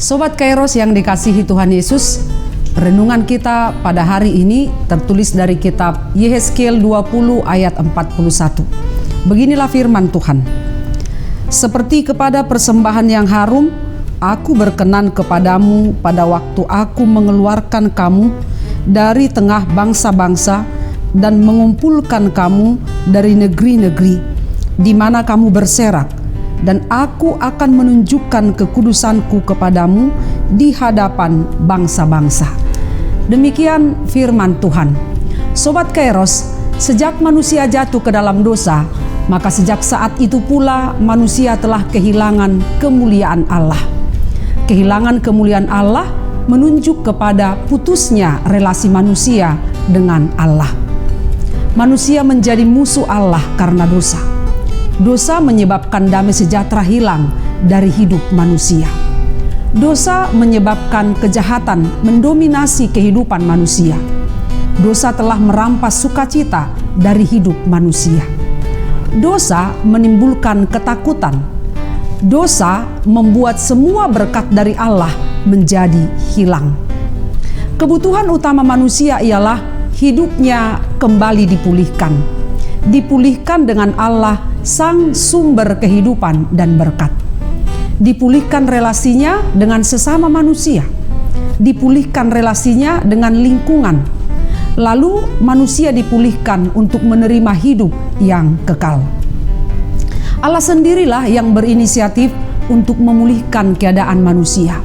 Sobat Kairos yang dikasihi Tuhan Yesus, renungan kita pada hari ini tertulis dari kitab Yehezkiel 20 ayat 41. Beginilah firman Tuhan. Seperti kepada persembahan yang harum, aku berkenan kepadamu pada waktu aku mengeluarkan kamu dari tengah bangsa-bangsa dan mengumpulkan kamu dari negeri-negeri di mana kamu berserak. Dan aku akan menunjukkan kekudusanku kepadamu di hadapan bangsa-bangsa. Demikian firman Tuhan. Sobat Kairos, sejak manusia jatuh ke dalam dosa, maka sejak saat itu pula manusia telah kehilangan kemuliaan Allah. Kehilangan kemuliaan Allah menunjuk kepada putusnya relasi manusia dengan Allah. Manusia menjadi musuh Allah karena dosa. Dosa menyebabkan damai sejahtera hilang dari hidup manusia. Dosa menyebabkan kejahatan mendominasi kehidupan manusia. Dosa telah merampas sukacita dari hidup manusia. Dosa menimbulkan ketakutan. Dosa membuat semua berkat dari Allah menjadi hilang. Kebutuhan utama manusia ialah hidupnya kembali dipulihkan. Dipulihkan dengan Allah, Sang sumber kehidupan dan berkat. Dipulihkan relasinya dengan sesama manusia. Dipulihkan relasinya dengan lingkungan. Lalu manusia dipulihkan untuk menerima hidup yang kekal. Allah sendirilah yang berinisiatif untuk memulihkan keadaan manusia.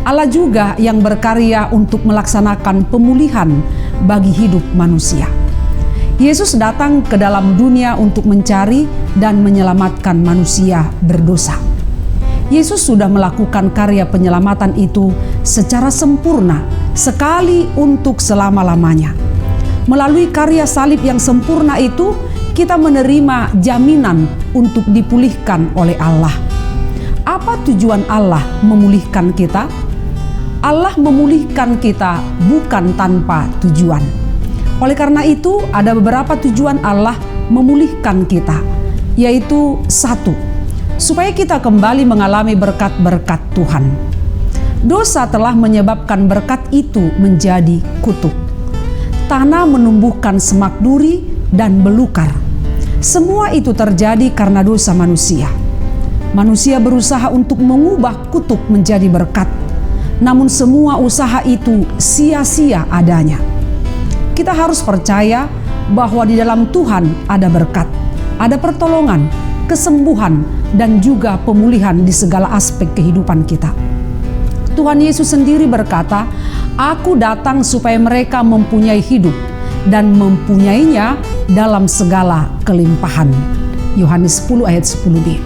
Allah juga yang berkarya untuk melaksanakan pemulihan bagi hidup manusia. Yesus datang ke dalam dunia untuk mencari dan menyelamatkan manusia berdosa. Yesus sudah melakukan karya penyelamatan itu secara sempurna, sekali untuk selama-lamanya. Melalui karya salib yang sempurna itu, kita menerima jaminan untuk dipulihkan oleh Allah. Apa tujuan Allah memulihkan kita? Allah memulihkan kita bukan tanpa tujuan. Oleh karena itu, ada beberapa tujuan Allah memulihkan kita, yaitu 1, supaya kita kembali mengalami berkat-berkat Tuhan. Dosa telah menyebabkan berkat itu menjadi kutuk. Tanah menumbuhkan semak duri dan belukar. Semua itu terjadi karena dosa manusia. Manusia berusaha untuk mengubah kutuk menjadi berkat, namun semua usaha itu sia-sia adanya. Kita harus percaya bahwa di dalam Tuhan ada berkat, ada pertolongan, kesembuhan, dan juga pemulihan di segala aspek kehidupan kita. Tuhan Yesus sendiri berkata, "Aku datang supaya mereka mempunyai hidup dan mempunyainya dalam segala kelimpahan." Yohanes 10 ayat 10b.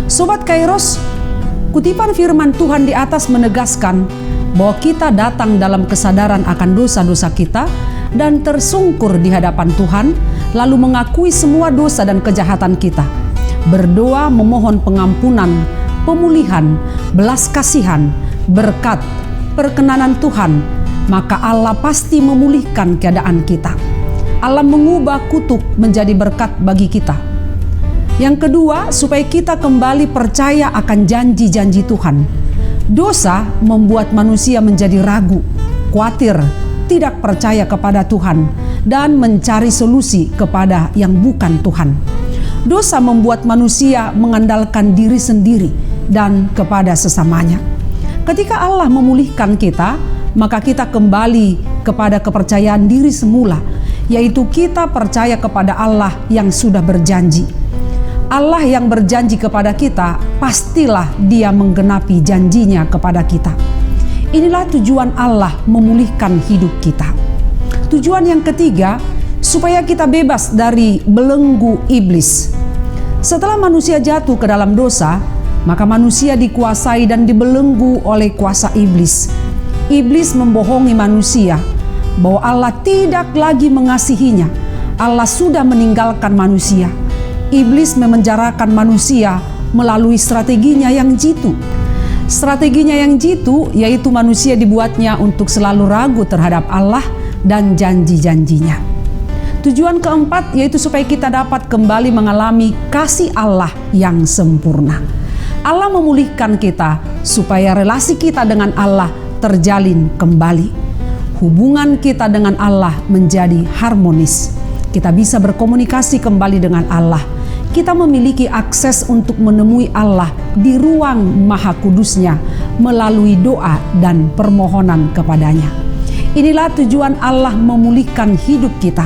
Sobat Kairos, kutipan firman Tuhan di atas menegaskan bahwa kita datang dalam kesadaran akan dosa-dosa kita dan tersungkur di hadapan Tuhan, lalu mengakui semua dosa dan kejahatan kita, berdoa memohon pengampunan, pemulihan, belas kasihan, berkat, perkenanan Tuhan, maka Allah pasti memulihkan keadaan kita. Allah mengubah kutuk menjadi berkat bagi kita. Yang kedua, supaya kita kembali percaya akan janji-janji Tuhan. Dosa membuat manusia menjadi ragu, khawatir, tidak percaya kepada Tuhan, dan mencari solusi kepada yang bukan Tuhan. Dosa membuat manusia mengandalkan diri sendiri dan kepada sesamanya. Ketika Allah memulihkan kita, maka kita kembali kepada kepercayaan diri semula, yaitu kita percaya kepada Allah yang sudah berjanji. Allah yang berjanji kepada kita, pastilah Dia menggenapi janjinya kepada kita. Inilah tujuan Allah memulihkan hidup kita. Tujuan yang ketiga, supaya kita bebas dari belenggu iblis. Setelah manusia jatuh ke dalam dosa, maka manusia dikuasai dan dibelenggu oleh kuasa iblis. Iblis membohongi manusia bahwa Allah tidak lagi mengasihinya. Allah sudah meninggalkan manusia. Iblis memenjarakan manusia melalui strateginya yang jitu. Strateginya yang jitu yaitu manusia dibuatnya untuk selalu ragu terhadap Allah dan janji-janjinya. Tujuan keempat yaitu supaya kita dapat kembali mengalami kasih Allah yang sempurna. Allah memulihkan kita supaya relasi kita dengan Allah terjalin kembali. Hubungan kita dengan Allah menjadi harmonis. Kita bisa berkomunikasi kembali dengan Allah. Kita memiliki akses untuk menemui Allah di ruang maha kudusnya melalui doa dan permohonan kepadanya. Inilah tujuan Allah memulihkan hidup kita.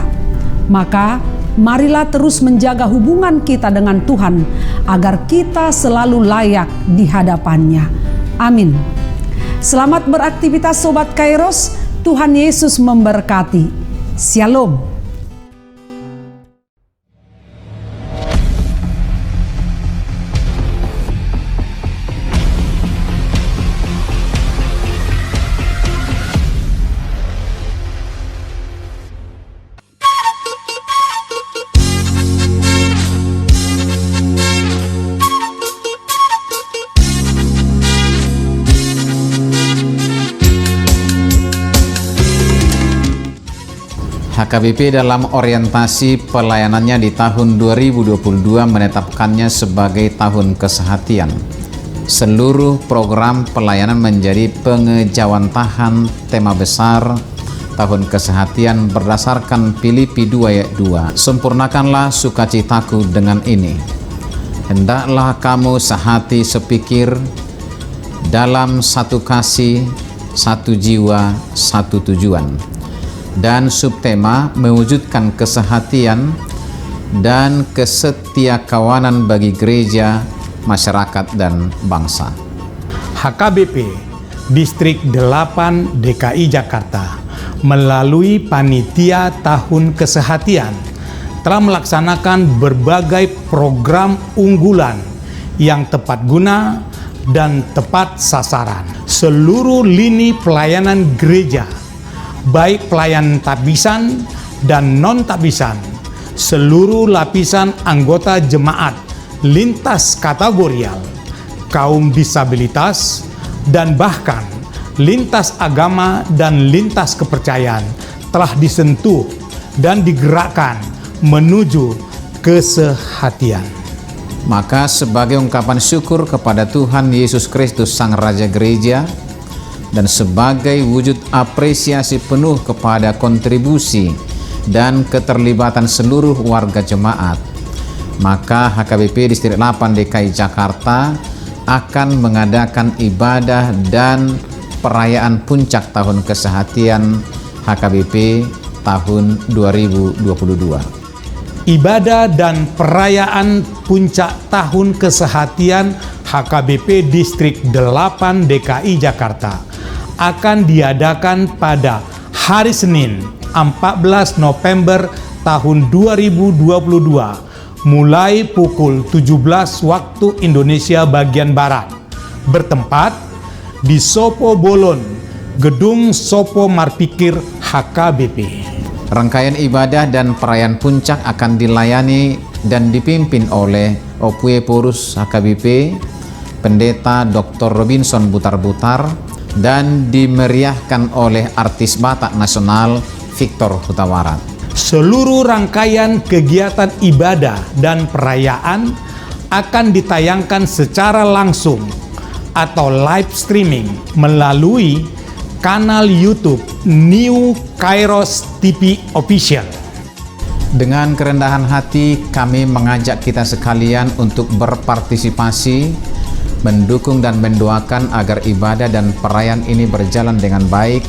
Maka marilah terus menjaga hubungan kita dengan Tuhan agar kita selalu layak di hadapannya. Amin. Selamat beraktivitas Sobat Kairos. Tuhan Yesus memberkati. Shalom. HKBP dalam orientasi pelayanannya di tahun 2022 menetapkannya sebagai tahun kesehatian. Seluruh program pelayanan menjadi pengejawantahan tema besar tahun kesehatian berdasarkan Filipi 2 ayat 2. Sempurnakanlah sukacitaku dengan ini. Hendaklah kamu sehati sepikir dalam satu kasih, satu jiwa, satu tujuan. Dan subtema mewujudkan kesehatian dan kesetiakawanan bagi gereja, masyarakat, dan bangsa. HKBP Distrik 8 DKI Jakarta melalui Panitia Tahun Kesehatian telah melaksanakan berbagai program unggulan yang tepat guna dan tepat sasaran. Seluruh lini pelayanan gereja, baik pelayan tabisan dan non-tabisan, seluruh lapisan anggota jemaat lintas kategorial, kaum disabilitas, dan bahkan lintas agama dan lintas kepercayaan telah disentuh dan digerakkan menuju kesehatian. Maka sebagai ungkapan syukur kepada Tuhan Yesus Kristus Sang Raja Gereja, dan sebagai wujud apresiasi penuh kepada kontribusi dan keterlibatan seluruh warga jemaat, maka HKBP Distrik 8 DKI Jakarta akan mengadakan ibadah dan perayaan puncak tahun kesehatian HKBP tahun 2022. Ibadah dan perayaan puncak tahun kesehatian HKBP Distrik 8 DKI Jakarta akan diadakan pada hari Senin 14 November tahun 2022 mulai pukul 17 waktu Indonesia bagian Barat, bertempat di Sopo Bolon, Gedung Sopo Marpikir HKBP. Rangkaian ibadah dan perayaan puncak akan dilayani dan dipimpin oleh Opue Purus HKBP, Pendeta Dr. Robinson Butar-Butar, dan dimeriahkan oleh artis Batak Nasional Victor Hutawarat. Seluruh rangkaian kegiatan ibadah dan perayaan akan ditayangkan secara langsung atau live streaming melalui kanal YouTube New Kairos TV Official. Dengan kerendahan hati kami mengajak kita sekalian untuk berpartisipasi, mendukung dan mendoakan agar ibadah dan perayaan ini berjalan dengan baik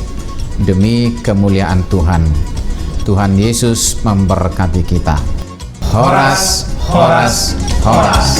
demi kemuliaan Tuhan. Tuhan Yesus memberkati kita. Horas, horas, horas.